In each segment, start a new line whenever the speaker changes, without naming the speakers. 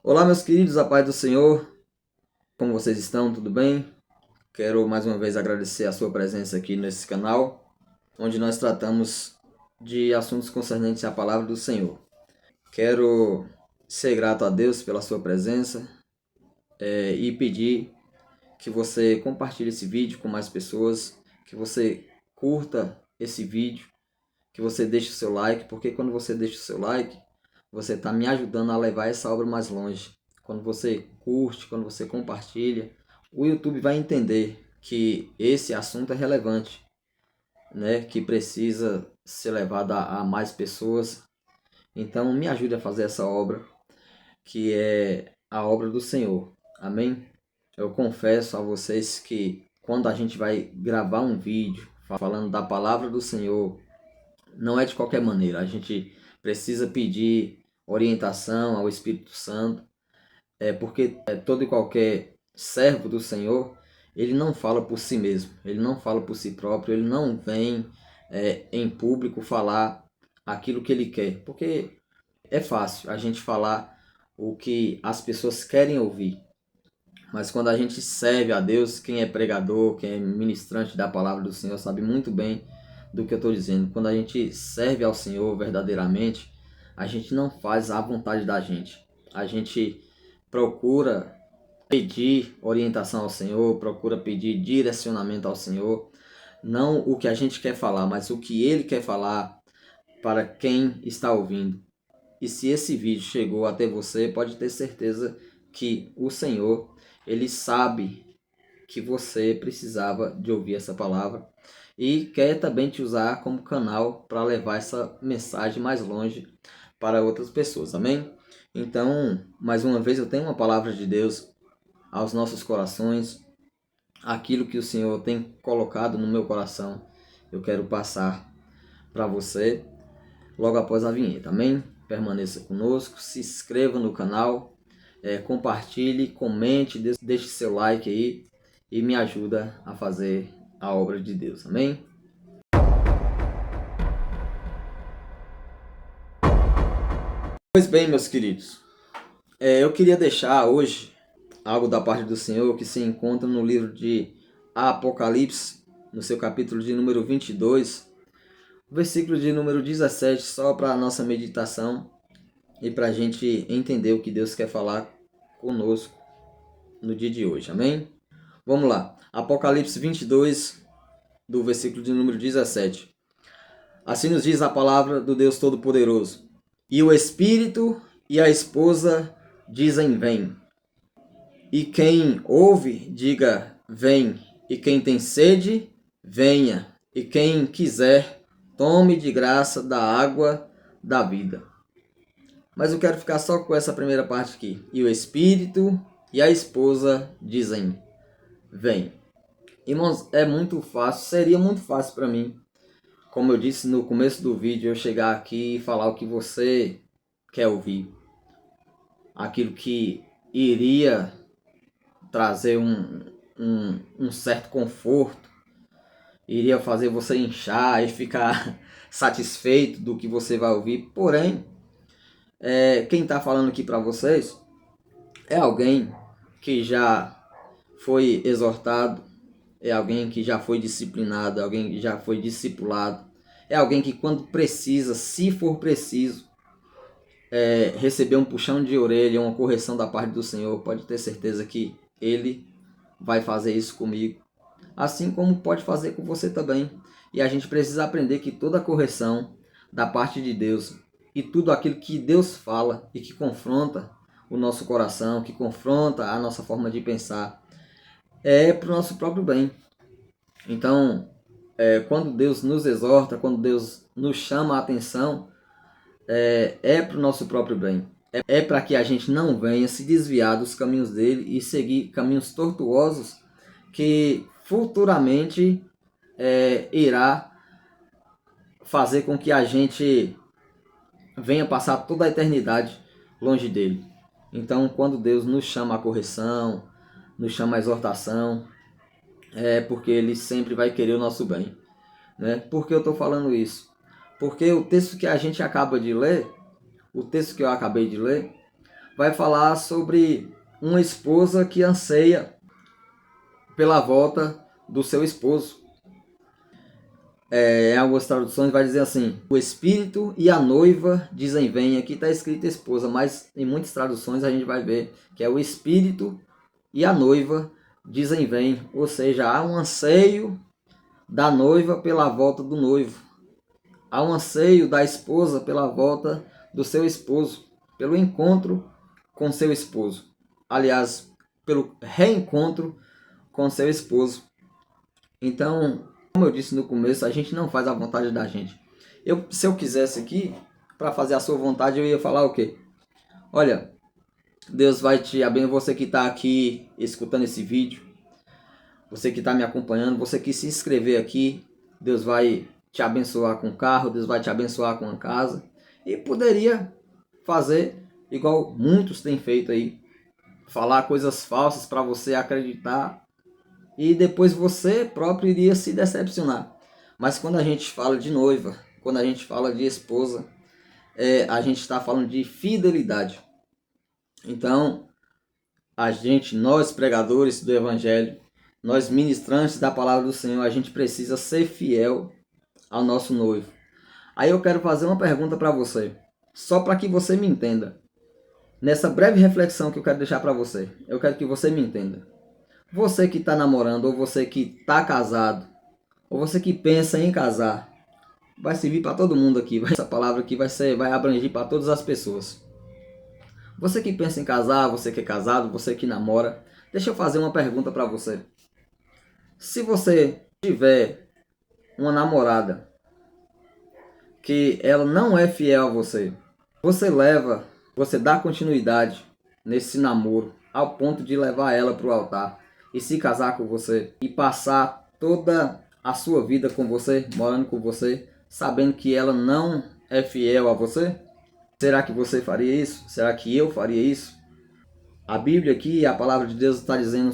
Olá, meus queridos, a paz do Senhor, como vocês estão? Tudo bem? Quero mais uma vez agradecer a sua presença aqui nesse canal, onde nós tratamos de assuntos concernentes à palavra do Senhor. Quero ser grato a Deus pela sua presença e pedir que você compartilhe esse vídeo com mais pessoas, que você curta esse vídeo, que você deixe o seu like, porque quando você deixa o seu like, você está me ajudando a levar essa obra mais longe. Quando você curte, quando você compartilha, o YouTube vai entender que esse assunto é relevante, né? Que precisa ser levado a mais pessoas. Então me ajude a fazer essa obra, que é a obra do Senhor. Amém? Eu confesso a vocês que quando a gente vai gravar um vídeo falando da palavra do Senhor, não é de qualquer maneira. A gente precisa pedir orientação ao Espírito Santo, porque todo e qualquer servo do Senhor, ele não fala por si mesmo, ele não fala por si próprio, ele não vem em público falar aquilo que ele quer, porque é fácil a gente falar o que as pessoas querem ouvir. Mas quando a gente serve a Deus, quem é pregador, quem é ministrante da palavra do Senhor, sabe muito bem do que eu estou dizendo. Quando a gente serve ao Senhor verdadeiramente, a gente não faz a vontade da gente. A gente procura pedir orientação ao Senhor, procura pedir direcionamento ao Senhor. Não o que a gente quer falar, mas o que Ele quer falar para quem está ouvindo. E se esse vídeo chegou até você, pode ter certeza que o Senhor, Ele sabe que você precisava de ouvir essa palavra e quer também te usar como canal para levar essa mensagem mais longe para outras pessoas, amém? Então, mais uma vez eu tenho uma palavra de Deus aos nossos corações, aquilo que o Senhor tem colocado no meu coração, eu quero passar para você logo após a vinheta, amém? Permaneça conosco, se inscreva no canal, compartilhe, comente, deixe seu like aí e me ajuda a fazer a obra de Deus, amém? Pois bem, meus queridos, eu queria deixar hoje algo da parte do Senhor que se encontra no livro de Apocalipse, no seu capítulo de número 22, versículo de número 17, só para a nossa meditação e para a gente entender o que Deus quer falar conosco no dia de hoje, amém? Vamos lá, Apocalipse 22, do versículo de número 17. Assim nos diz a palavra do Deus Todo-Poderoso. E o Espírito e a esposa dizem vem. E quem ouve, diga vem. E quem tem sede, venha. E quem quiser, tome de graça da água da vida. Mas eu quero ficar só com essa primeira parte aqui. E o Espírito e a esposa dizem vem. Irmãos, é muito fácil, seria muito fácil para mim, como eu disse no começo do vídeo, eu chegar aqui e falar o que você quer ouvir. Aquilo que iria trazer um certo conforto, iria fazer você inchar e ficar satisfeito do que você vai ouvir. Porém, quem está falando aqui para vocês é alguém que já foi exortado, é alguém que já foi disciplinado, é alguém que já foi discipulado, é alguém que quando precisa, se for preciso, receber um puxão de orelha, uma correção da parte do Senhor, pode ter certeza que Ele vai fazer isso comigo, assim como pode fazer com você também. E a gente precisa aprender que toda correção da parte de Deus e tudo aquilo que Deus fala e que confronta o nosso coração, que confronta a nossa forma de pensar, é para o nosso próprio bem. Então, quando Deus nos exorta, quando Deus nos chama a atenção, para o nosso próprio bem. É para que a gente não venha se desviar dos caminhos dele e seguir caminhos tortuosos que futuramente irá fazer com que a gente venha passar toda a eternidade longe dele. Então, quando Deus nos chama à correção, nos chama à exortação, é porque ele sempre vai querer o nosso bem, né? Por que eu estou falando isso? Porque o texto que a gente acaba de ler, o texto que eu acabei de ler, vai falar sobre uma esposa que anseia pela volta do seu esposo. Em algumas traduções vai dizer assim: o espírito e a noiva dizem vem. Aqui está escrito esposa, mas em muitas traduções a gente vai ver que é o espírito e a noiva dizem vem. Ou seja, há um anseio da noiva pela volta do noivo. Há um anseio da esposa pela volta do seu esposo, pelo encontro com seu esposo. Aliás, pelo reencontro com seu esposo. Então, como eu disse no começo, a gente não faz a vontade da gente. Se eu quisesse aqui, para fazer a sua vontade, eu ia falar o quê? Olha, Deus vai te abençoar, você que está aqui escutando esse vídeo, você que está me acompanhando, você que se inscrever aqui, Deus vai te abençoar com carro, Deus vai te abençoar com a casa. E poderia fazer igual muitos têm feito aí, falar coisas falsas para você acreditar e depois você próprio iria se decepcionar. Mas quando a gente fala de noiva, quando a gente fala de esposa, a gente está falando de fidelidade. Então, nós pregadores do Evangelho, nós ministrantes da palavra do Senhor, a gente precisa ser fiel ao nosso noivo. Aí eu quero fazer uma pergunta para você, só para que você me entenda. Nessa breve reflexão que eu quero deixar para você, eu quero que você me entenda. Você que está namorando, ou você que está casado, ou você que pensa em casar, vai servir para todo mundo aqui. Essa palavra aqui vai abranger para todas as pessoas. Você que pensa em casar, você que é casado, você que namora, deixa eu fazer uma pergunta para você. Se você tiver uma namorada que ela não é fiel a você, você dá continuidade nesse namoro ao ponto de levar ela para o altar e se casar com você e passar toda a sua vida com você, morando com você, sabendo que ela não é fiel a você? Será que você faria isso? Será que eu faria isso? A Bíblia aqui, a palavra de Deus está dizendo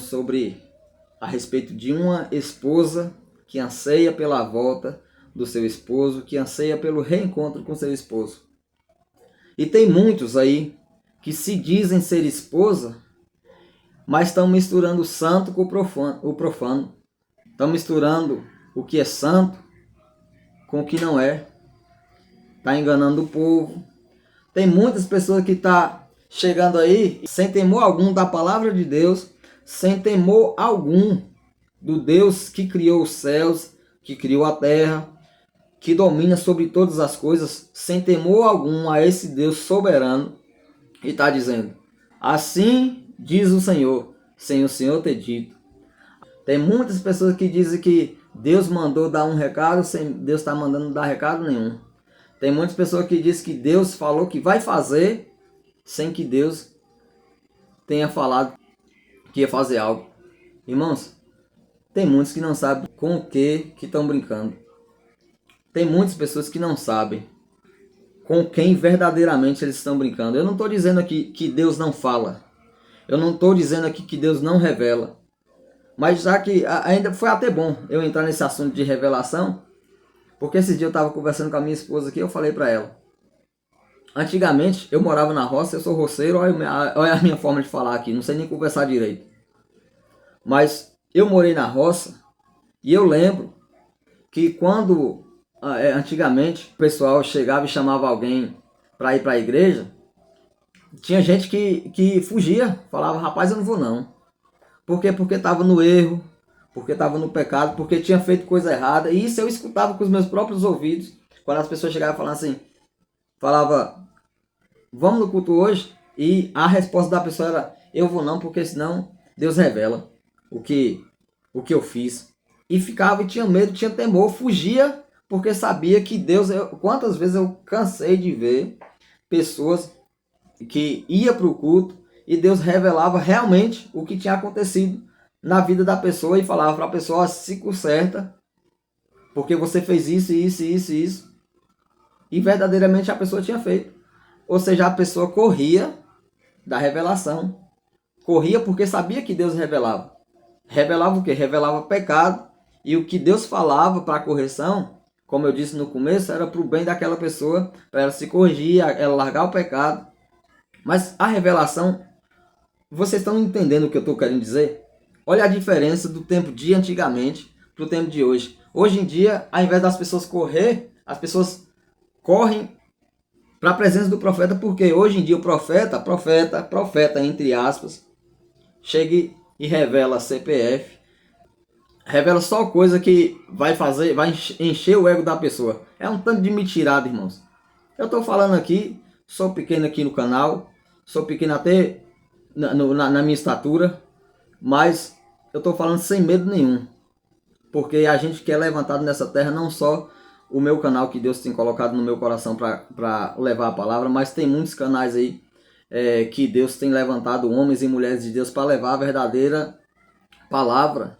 a respeito de uma esposa que anseia pela volta do seu esposo, que anseia pelo reencontro com seu esposo. E tem muitos aí que se dizem ser esposa, mas estão misturando o santo com o profano. Estão misturando o que é santo com o que não é. Está enganando o povo. Tem muitas pessoas que estão chegando aí sem temor algum da palavra de Deus, sem temor algum do Deus que criou os céus, que criou a terra, que domina sobre todas as coisas, sem temor algum a esse Deus soberano. E está dizendo: assim diz o Senhor, sem o Senhor ter dito. Tem muitas pessoas que dizem que Deus mandou dar um recado, sem Deus estar mandando dar recado nenhum. Tem muitas pessoas que dizem que Deus falou que vai fazer, sem que Deus tenha falado que ia fazer algo. Irmãos, tem muitos que não sabem com o que estão brincando. Tem muitas pessoas que não sabem com quem verdadeiramente eles estão brincando. Eu não estou dizendo aqui que Deus não fala. Eu não estou dizendo aqui que Deus não revela. Mas já que ainda foi até bom eu entrar nesse assunto de revelação, porque esse dia eu estava conversando com a minha esposa aqui, eu falei para ela. Antigamente eu morava na roça, eu sou roceiro, olha a minha forma de falar aqui, não sei nem conversar direito. Mas eu morei na roça e eu lembro que quando antigamente o pessoal chegava e chamava alguém para ir para a igreja, tinha gente que fugia, falava: rapaz, eu não vou não. Por quê? Porque estava no erro, porque estava no pecado, porque tinha feito coisa errada. E isso eu escutava com os meus próprios ouvidos, quando as pessoas chegavam falando assim, falava: vamos no culto hoje? E a resposta da pessoa era: eu vou não, porque senão Deus revela o que eu fiz. E ficava, e tinha medo, tinha temor, fugia, porque sabia que Deus... Quantas vezes eu cansei de ver pessoas que iam para o culto e Deus revelava realmente o que tinha acontecido na vida da pessoa e falava para a pessoa: se conserta, porque você fez isso, isso, isso, isso. E verdadeiramente a pessoa tinha feito. Ou seja, a pessoa corria da revelação. Corria porque sabia que Deus revelava. Revelava o quê? Revelava pecado. E o que Deus falava para a correção, como eu disse no começo, era para o bem daquela pessoa, para ela se corrigir, ela largar o pecado Mas a revelação, vocês estão entendendo o que eu estou querendo dizer? Olha a diferença do tempo de antigamente para o tempo de hoje. Hoje em dia, ao invés das pessoas correr, as pessoas correm para a presença do profeta, porque hoje em dia o profeta, entre aspas, chega e revela CPF, revela só coisa que vai fazer, vai encher o ego da pessoa. É um tanto de mentirada, irmãos. Eu estou falando aqui, sou pequeno aqui no canal, sou pequeno até na minha estatura, mas eu estou falando sem medo nenhum, porque a gente quer levantado nessa terra não só o meu canal que Deus tem colocado no meu coração para levar a palavra, mas tem muitos canais aí que Deus tem levantado homens e mulheres de Deus para levar a verdadeira palavra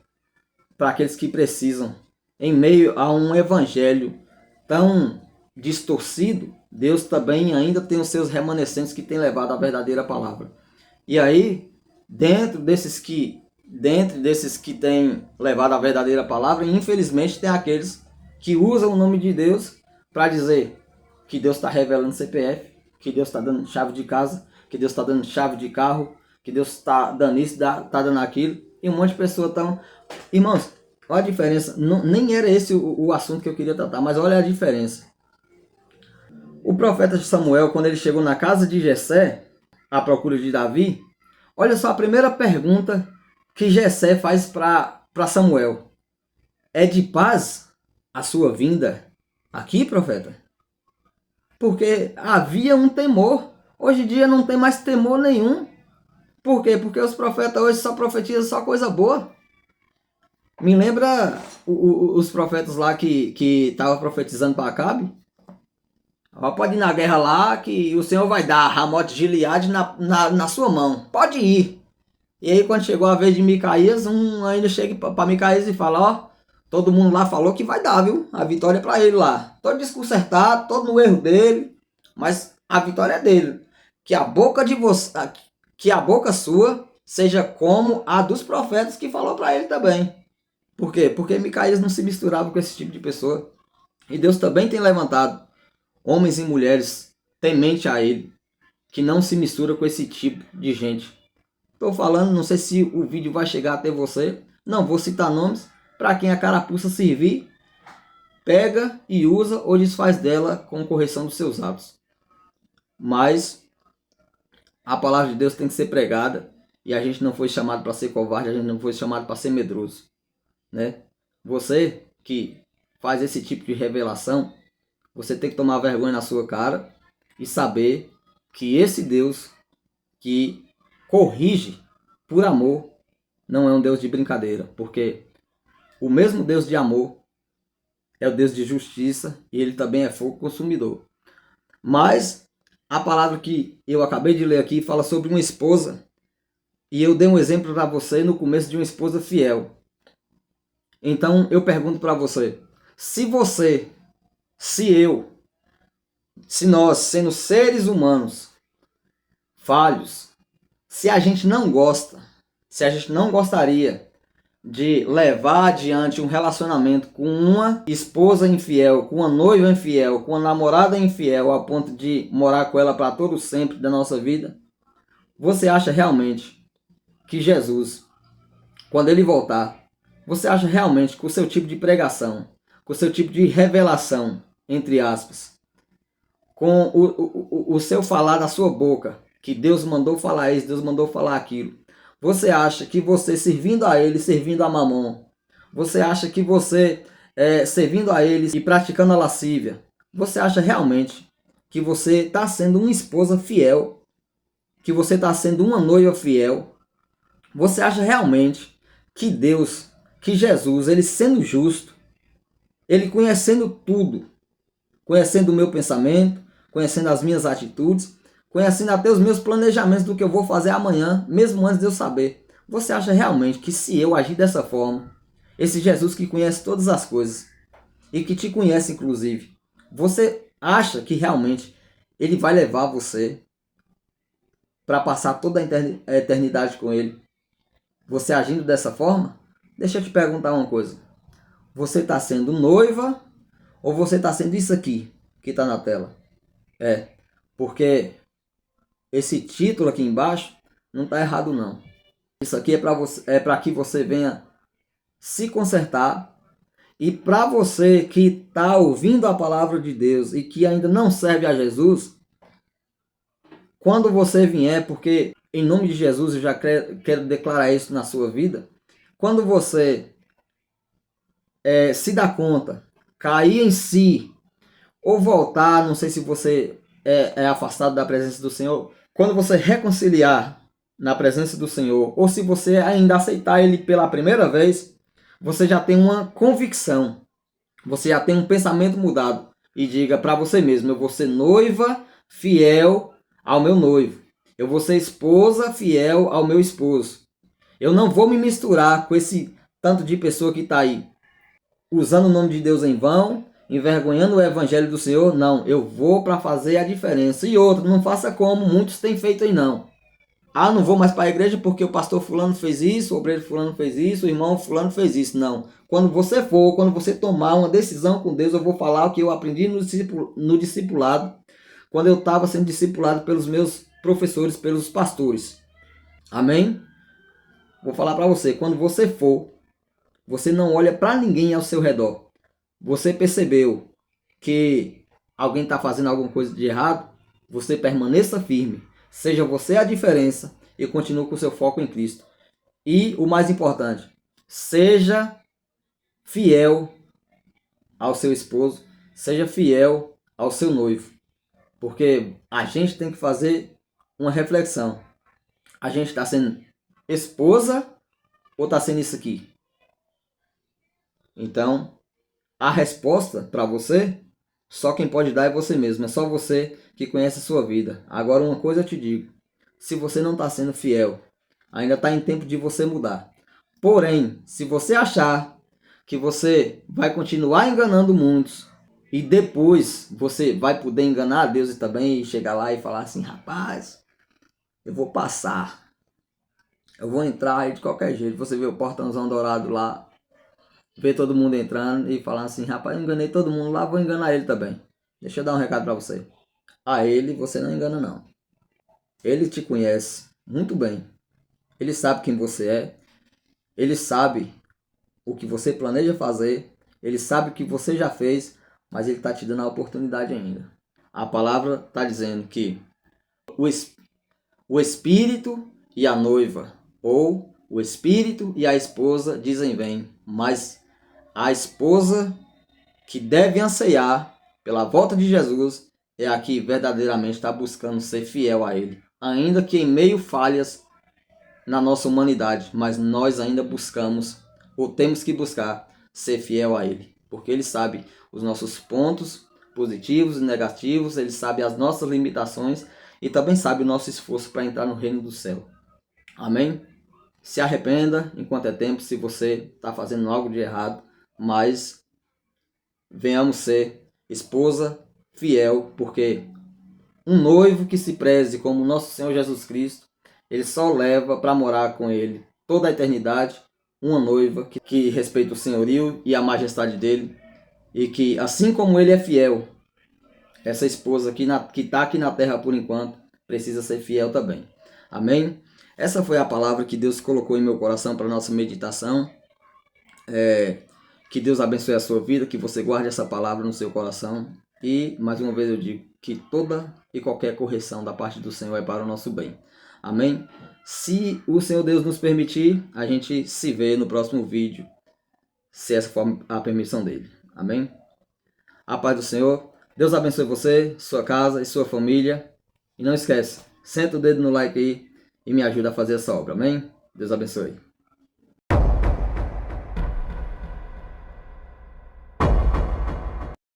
para aqueles que precisam. Em meio a um evangelho tão distorcido, Deus também ainda tem os seus remanescentes que têm levado a verdadeira palavra. E aí, dentre desses que têm levado a verdadeira palavra, infelizmente tem aqueles que usam o nome de Deus para dizer que Deus está revelando CPF, que Deus está dando chave de casa, que Deus está dando chave de carro, que Deus está dando isso, está dando aquilo. E um monte de pessoas estão... Irmãos, olha a diferença. Não, nem era esse o assunto que eu queria tratar, mas olha a diferença. O profeta Samuel, quando ele chegou na casa de Jessé, à procura de Davi, olha só a primeira pergunta que Jessé faz para Samuel. É de paz a sua vinda aqui, profeta? Porque havia um temor. Hoje em dia não tem mais temor nenhum. Por quê? Porque os profetas hoje só profetizam só coisa boa. Me lembra os profetas lá que estavam profetizando para Acabe? Pode ir na guerra lá que o Senhor vai dar Ramote Gileade na sua mão. Pode ir. E aí quando chegou a vez de Micaías, ainda chega para Micaías e fala, ó, todo mundo lá falou que vai dar, viu? A vitória é para ele lá. Todo desconcertado, todo no erro dele, mas a vitória é dele. Que a boca de você, que a boca sua seja como a dos profetas que falou para ele também. Por quê? Porque Micaías não se misturava com esse tipo de pessoa. E Deus também tem levantado homens e mulheres temente a ele, que não se mistura com esse tipo de gente. Estou falando, não sei se o vídeo vai chegar até você. Não vou citar nomes. Para quem a carapuça servir, pega e usa ou desfaz dela com correção dos seus atos. Mas a palavra de Deus tem que ser pregada. E a gente não foi chamado para ser covarde, a gente não foi chamado para ser medroso, né? Você que faz esse tipo de revelação, você tem que tomar vergonha na sua cara e saber que esse Deus que corrige por amor não é um Deus de brincadeira, porque o mesmo Deus de amor é o Deus de justiça e ele também é fogo consumidor. Mas a palavra que eu acabei de ler aqui fala sobre uma esposa, e eu dei um exemplo para você no começo de uma esposa fiel. Então eu pergunto para você, se eu, se nós, sendo seres humanos falhos, se a gente não gosta, se a gente não gostaria de levar adiante um relacionamento com uma esposa infiel, com uma noiva infiel, com uma namorada infiel, a ponto de morar com ela para todo sempre da nossa vida, você acha realmente que Jesus, quando ele voltar, você acha realmente que o seu tipo de pregação, com o seu tipo de revelação, entre aspas, com o seu falar da sua boca, que Deus mandou falar isso, Deus mandou falar aquilo, você acha que você servindo a ele, servindo a Mamon, você acha que você servindo a eles e praticando a lascívia, você acha realmente que você está sendo uma esposa fiel, que você está sendo uma noiva fiel? Você acha realmente que Deus, que Jesus, ele sendo justo, ele conhecendo tudo, conhecendo o meu pensamento, conhecendo as minhas atitudes, conhecendo até os meus planejamentos do que eu vou fazer amanhã, mesmo antes de eu saber, você acha realmente que se eu agir dessa forma, esse Jesus que conhece todas as coisas e que te conhece inclusive, você acha que realmente ele vai levar você para passar toda a eternidade com ele? Você agindo dessa forma? Deixa eu te perguntar uma coisa. Você está sendo noiva ou você está sendo isso aqui que está na tela? Porque esse título aqui embaixo, não está errado não. Isso aqui é para que você venha se consertar. E para você que está ouvindo a palavra de Deus e que ainda não serve a Jesus, quando você vier, porque em nome de Jesus eu já quero declarar isso na sua vida, quando você se dá conta, cair em si, ou voltar, não sei se você é afastado da presença do Senhor, quando você reconciliar na presença do Senhor, ou se você ainda aceitar Ele pela primeira vez, você já tem uma convicção, você já tem um pensamento mudado, e diga para você mesmo: eu vou ser noiva fiel ao meu noivo, eu vou ser esposa fiel ao meu esposo, eu não vou me misturar com esse tanto de pessoa que está aí usando o nome de Deus em vão, envergonhando o evangelho do Senhor. Não, eu vou para fazer a diferença. E outro, não faça como muitos têm feito aí não. Ah, não vou mais para a igreja porque o pastor fulano fez isso, o obreiro fulano fez isso, o irmão fulano fez isso. Não. Quando você for, quando você tomar uma decisão com Deus, eu vou falar o que eu aprendi no discipulado, quando eu estava sendo discipulado pelos meus professores, pelos pastores. Amém? Vou falar para você, quando você for, você não olha para ninguém ao seu redor. Você percebeu que alguém está fazendo alguma coisa de errado? Você permaneça firme. Seja você a diferença e continue com o seu foco em Cristo. E o mais importante, seja fiel ao seu esposo, seja fiel ao seu noivo. Porque a gente tem que fazer uma reflexão. A gente está sendo esposa ou está sendo isso aqui? Então, a resposta para você, só quem pode dar é você mesmo. É só você que conhece a sua vida. Agora, uma coisa eu te digo: se você não está sendo fiel, ainda está em tempo de você mudar. Porém, se você achar que você vai continuar enganando muitos e depois você vai poder enganar a Deus também e chegar lá e falar assim: rapaz, eu vou passar, eu vou entrar aí de qualquer jeito. Você vê o portãozão dourado lá, ver todo mundo entrando e falar assim: rapaz, eu enganei todo mundo lá, vou enganar ele também. Deixa eu dar um recado para você. A ele você não engana não. Ele te conhece muito bem. Ele sabe quem você é. Ele sabe o que você planeja fazer. Ele sabe o que você já fez, mas ele está te dando a oportunidade ainda. A palavra está dizendo que o espírito e a noiva, ou o espírito e a esposa dizem vem, mas a esposa que deve anseiar pela volta de Jesus é a que verdadeiramente está buscando ser fiel a Ele. Ainda que em meio falhas na nossa humanidade, mas nós ainda buscamos, ou temos que buscar, ser fiel a Ele. Porque Ele sabe os nossos pontos positivos e negativos, Ele sabe as nossas limitações e também sabe o nosso esforço para entrar no reino do céu. Amém? Se arrependa enquanto é tempo, se você está fazendo algo de errado, mas venhamos ser esposa fiel, porque um noivo que se preze como nosso Senhor Jesus Cristo, ele só leva para morar com ele toda a eternidade uma noiva que respeita o senhorio e a majestade dele, e que assim como ele é fiel, essa esposa que está aqui na terra por enquanto precisa ser fiel também. Amém? Essa foi a palavra que Deus colocou em meu coração para nossa meditação. Que Deus abençoe a sua vida, que você guarde essa palavra no seu coração. E, mais uma vez eu digo, que toda e qualquer correção da parte do Senhor é para o nosso bem. Amém? Se o Senhor Deus nos permitir, a gente se vê no próximo vídeo, se essa for a permissão dele. Amém? A paz do Senhor. Deus abençoe você, sua casa e sua família. E não esquece, senta o dedo no like aí e me ajuda a fazer essa obra. Amém? Deus abençoe.